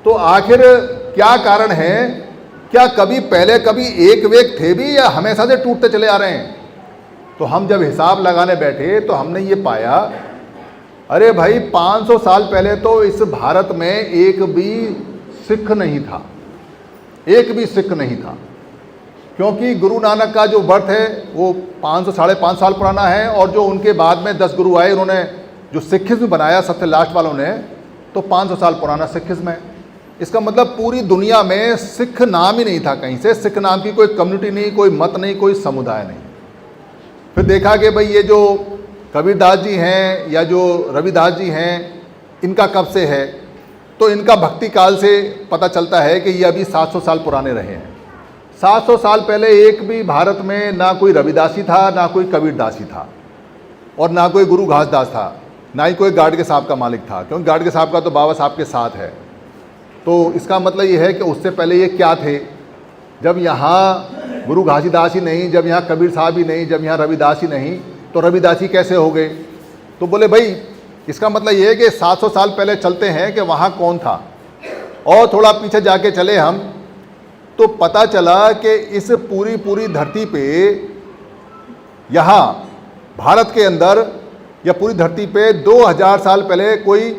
तो आखिर क्या कारण है? क्या कभी पहले कभी एक वेग थे भी या हमेशा से टूटते चले आ रहे हैं? तो हम जब हिसाब लगाने बैठे तो हमने ये पाया, अरे भाई 500 साल पहले तो इस भारत में एक भी सिख नहीं था, एक भी सिख नहीं था, क्योंकि गुरु नानक का जो बर्थ है वो 500 साढ़े 5 साल पुराना है, और जो उनके बाद में 10 गुरु आए, उन्होंने जो सिखिज्म बनाया सबसे लास्ट वालों ने, तो 500 साल पुराना सिखिज्म है। इसका मतलब पूरी दुनिया में सिख नाम ही नहीं था, कहीं से सिख नाम की कोई कम्युनिटी नहीं, कोई मत नहीं, कोई समुदाय नहीं। फिर देखा कि भाई ये जो कबीरदास जी हैं या जो रविदास जी हैं, इनका कब से है? तो इनका भक्ति काल से पता चलता है कि ये अभी 700 साल पुराने रहे हैं। 700 साल पहले एक भी भारत में ना कोई रविदासी था, ना कोई कबीरदासी था, और ना कोई गुरु घासदास था, ना ही कोई गार्ड के साहब का मालिक था, क्योंकि गार्ड के साहब का तो बाबा साहब के साथ है। तो इसका मतलब ये है कि उससे पहले ये क्या थे? जब यहाँ गुरु घासीदास ही नहीं, जब यहाँ कबीर साहब ही नहीं, जब यहाँ रविदास ही नहीं, तो रविदासी कैसे हो गए? तो बोले भाई इसका मतलब ये है कि 700 साल पहले चलते हैं कि वहाँ कौन था, और थोड़ा पीछे जाके चले हम तो पता चला कि इस पूरी धरती पे, यहाँ भारत के अंदर या पूरी धरती पे 2000 साल पहले कोई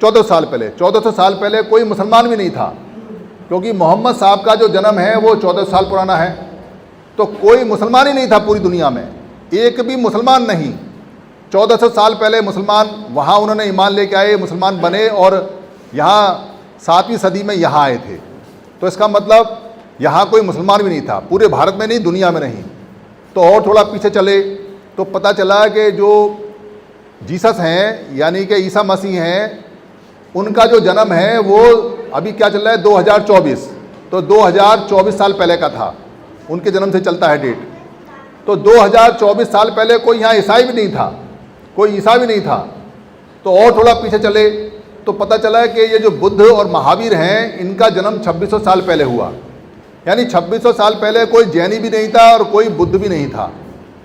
1400 साल पहले कोई मुसलमान भी नहीं था, क्योंकि मोहम्मद साहब का जो जन्म है वो 14 साल पुराना है। तो कोई मुसलमान ही नहीं था पूरी दुनिया में, एक भी मुसलमान नहीं। 1400 साल पहले मुसलमान वहाँ उन्होंने ईमान लेके आए, मुसलमान बने, और यहाँ 7वीं सदी में यहाँ आए थे। तो इसका मतलब यहाँ कोई मुसलमान भी नहीं था, पूरे भारत में नहीं, दुनिया में नहीं। तो और थोड़ा पीछे चले तो पता चला कि जो जीसस हैं, यानी कि ईसा मसीह हैं, उनका जो जन्म है वो अभी क्या चल रहा है 2024, तो 2024 साल पहले का था, उनके जन्म से चलता है डेट। तो 2024 साल पहले कोई यहाँ ईसाई भी नहीं था, कोई ईसा भी नहीं था। तो और थोड़ा पीछे चले तो पता चला कि ये जो बुद्ध और महावीर हैं, इनका जन्म 2600 साल पहले हुआ, यानी 2600 साल पहले कोई जैनी भी नहीं था और कोई बुद्ध भी नहीं था,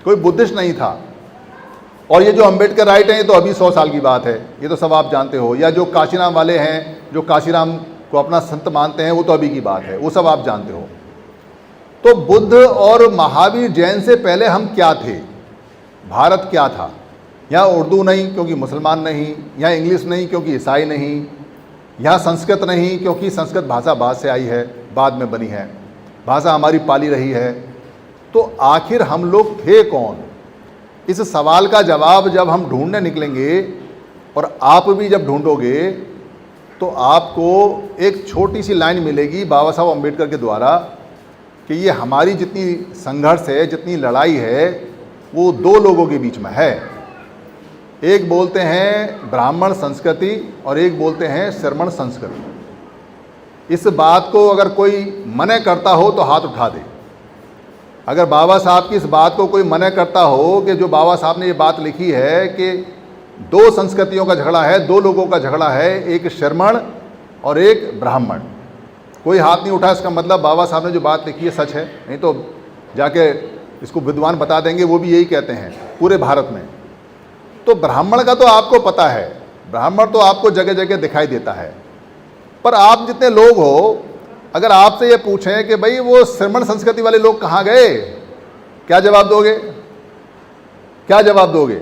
कोई बुद्धिस्ट नहीं था। और ये जो अम्बेडकर राइट हैं, ये तो अभी 100 साल की बात है, ये तो सब आप जानते हो। या जो काशीराम वाले हैं, जो काशीराम को अपना संत मानते हैं, वो तो अभी की बात है, वो सब आप जानते हो। तो बुद्ध और महावीर जैन से पहले हम क्या थे? भारत क्या था? यहाँ उर्दू नहीं क्योंकि मुसलमान नहीं, यहाँ इंग्लिश नहीं क्योंकि ईसाई नहीं, यहाँ संस्कृत नहीं क्योंकि संस्कृत भाषा बाद से आई है, बाद में बनी है, भाषा हमारी पाली रही है। तो आखिर हम लोग थे कौन? इस सवाल का जवाब जब हम ढूंढने निकलेंगे, और आप भी जब ढूंढोगे, तो आपको एक छोटी सी लाइन मिलेगी बाबा साहब अम्बेडकर के द्वारा कि ये हमारी जितनी संघर्ष है, जितनी लड़ाई है, वो दो लोगों के बीच में है। एक बोलते हैं ब्राह्मण संस्कृति और एक बोलते हैं श्रमण संस्कृति। इस बात को अगर कोई मना करता हो तो हाथ उठा दे। अगर बाबा साहब की इस बात को कोई मना करता हो कि जो बाबा साहब ने ये बात लिखी है कि दो संस्कृतियों का झगड़ा है, दो लोगों का झगड़ा है, एक श्रमण और एक ब्राह्मण, कोई हाथ नहीं उठा, इसका मतलब बाबा साहब ने जो बात लिखी है सच है। नहीं तो जाके इसको विद्वान बता देंगे, वो भी यही कहते हैं पूरे भारत में। तो ब्राह्मण का तो आपको पता है, ब्राह्मण तो आपको जगह जगह दिखाई देता है। पर आप जितने लोग हो, अगर आपसे ये पूछें कि भाई वो श्रमण संस्कृति वाले लोग कहाँ गए, क्या जवाब दोगे? क्या जवाब दोगे?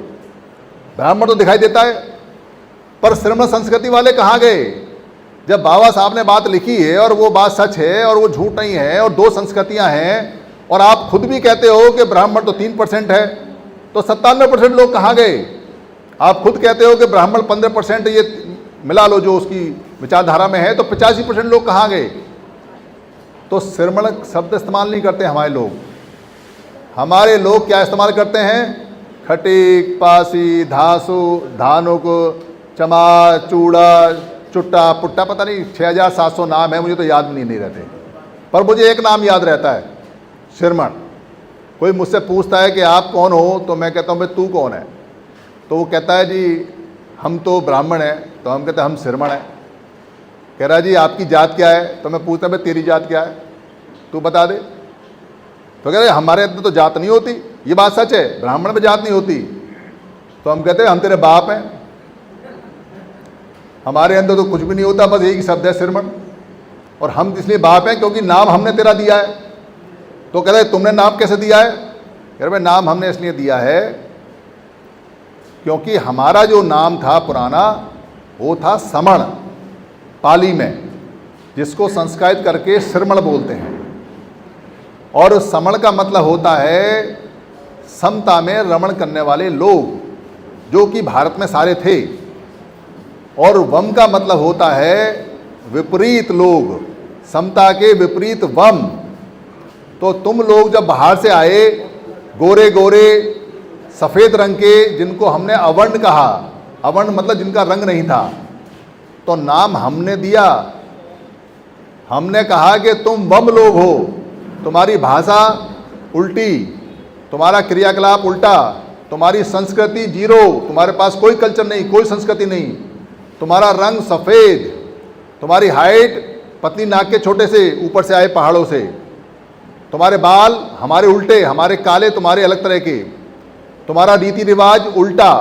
ब्राह्मण तो दिखाई देता है, पर श्रमण संस्कृति वाले कहाँ गए? जब बाबा साहब ने बात लिखी है और वो बात सच है और वो झूठ नहीं है, और दो संस्कृतियां हैं, और आप खुद भी कहते हो कि ब्राह्मण तो 3% है, तो 97% लोग कहाँ गए? आप खुद कहते हो कि ब्राह्मण 15% ये मिला लो जो उसकी विचारधारा में है, तो 85% लोग कहाँ गए? तो श्रमण शब्द इस्तेमाल नहीं करते हमारे लोग। हमारे लोग क्या इस्तेमाल करते हैं? खटीक, पासी, धासु, धानुक, चमा, चूड़ा, चुट्टा, पुट्टा, पता नहीं 6700 नाम है, मुझे तो याद नहीं रहते। पर मुझे एक नाम याद रहता है, श्रमण। कोई मुझसे पूछता है कि आप कौन हो, तो मैं कहता हूँ भाई तू कौन है? तो वो कहता है जी हम तो ब्राह्मण हैं। तो हम कहते हैं हम श्रमण हैं। कह रहा जी आपकी जात क्या है? तो मैं पूछता भाई तेरी जात क्या है, तू बता दे। तो कह रहे हमारे अंदर तो जात नहीं होती। ये बात सच है, ब्राह्मण में जात नहीं होती। तो हम कहते हैं हम तेरे बाप हैं, हमारे अंदर तो कुछ भी नहीं होता, बस एक ही शब्द है श्रमण। और हम इसलिए बाप हैं क्योंकि नाम हमने तेरा दिया है। तो कहते हैं तुमने नाम कैसे दिया है? यार भाई नाम हमने इसलिए दिया है क्योंकि हमारा जो नाम था पुराना वो था समण, पाली में, जिसको संस्कृत करके श्रमण बोलते हैं। और समण का मतलब होता है समता में रमण करने वाले लोग, जो कि भारत में सारे थे। और वम का मतलब होता है विपरीत लोग, समता के विपरीत वम। तो तुम लोग जब बाहर से आए, गोरे गोरे सफ़ेद रंग के, जिनको हमने अवर्ण कहा, अवर्ण मतलब जिनका रंग नहीं था, तो नाम हमने दिया। हमने कहा कि तुम वम लोग हो, तुम्हारी भाषा उल्टी, तुम्हारा क्रियाकलाप उल्टा, तुम्हारी संस्कृति जीरो, तुम्हारे पास कोई कल्चर नहीं, कोई संस्कृति नहीं, तुम्हारा रंग सफ़ेद, तुम्हारी हाइट पतली नाक के छोटे से ऊपर से आए पहाड़ों से, तुम्हारे बाल हमारे उल्टे, हमारे काले, तुम्हारे अलग तरह के, तुम्हारा रीति रिवाज उल्टा,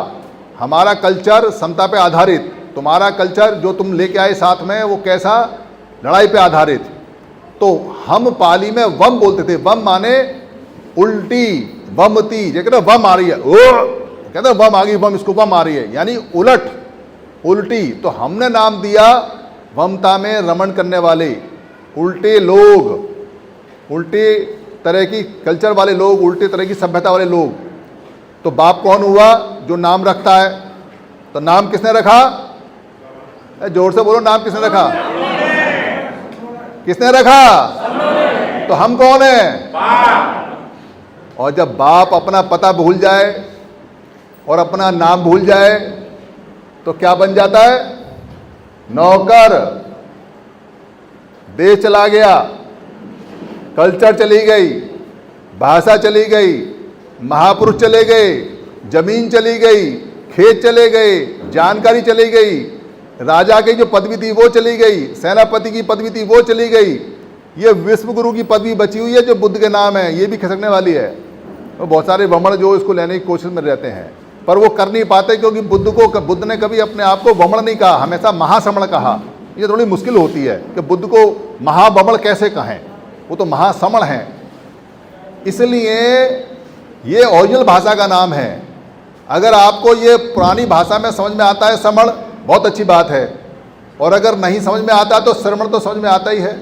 हमारा कल्चर समता पे आधारित, तुम्हारा कल्चर जो तुम लेके आए साथ में वो कैसा, लड़ाई पे आधारित। तो हम पाली में वम बोलते थे। वम माने उल्टी, वमती, जो कहते वम आ रही है, ओ कहते वम आ गई, वम, इसको वम आ रही है, यानी उलट, उल्टी। तो हमने नाम दिया वमता में रमण करने वाले, उल्टे लोग, उल्टे तरह की कल्चर वाले लोग, उल्टे तरह की सभ्यता वाले लोग। तो बाप कौन हुआ? जो नाम रखता है। तो नाम किसने रखा? जोर से बोलो, नाम किसने रखा? किसने रखा? तो हम कौन है? और जब बाप अपना पता भूल जाए और अपना नाम भूल जाए तो क्या बन जाता है? नौकर। देश चला गया, कल्चर चली गई, भाषा चली गई, महापुरुष चले गए, जमीन चली गई, खेत चले गए, जानकारी चली गई, राजा की जो पदवी थी वो चली गई, सेनापति की पदवी थी वो चली गई, ये विश्व गुरु की पदवी बची हुई है जो बुद्ध के नाम है, ये भी खिसकने वाली है। तो बहुत सारे वमण जो इसको लेने की कोशिश में रहते हैं, पर वो कर नहीं पाते क्योंकि बुद्ध ने कभी अपने आप को वमण नहीं कहा, हमेशा महासमण कहा। ये थोड़ी मुश्किल होती है कि बुद्ध को महावमण कैसे कहें, वो तो महासमण हैं। इसलिए ये ओरिजिनल भाषा का नाम है। अगर आपको ये पुरानी भाषा में समझ में आता है समण, बहुत अच्छी बात है, और अगर नहीं समझ में आता तो श्रमण तो समझ में आता ही है।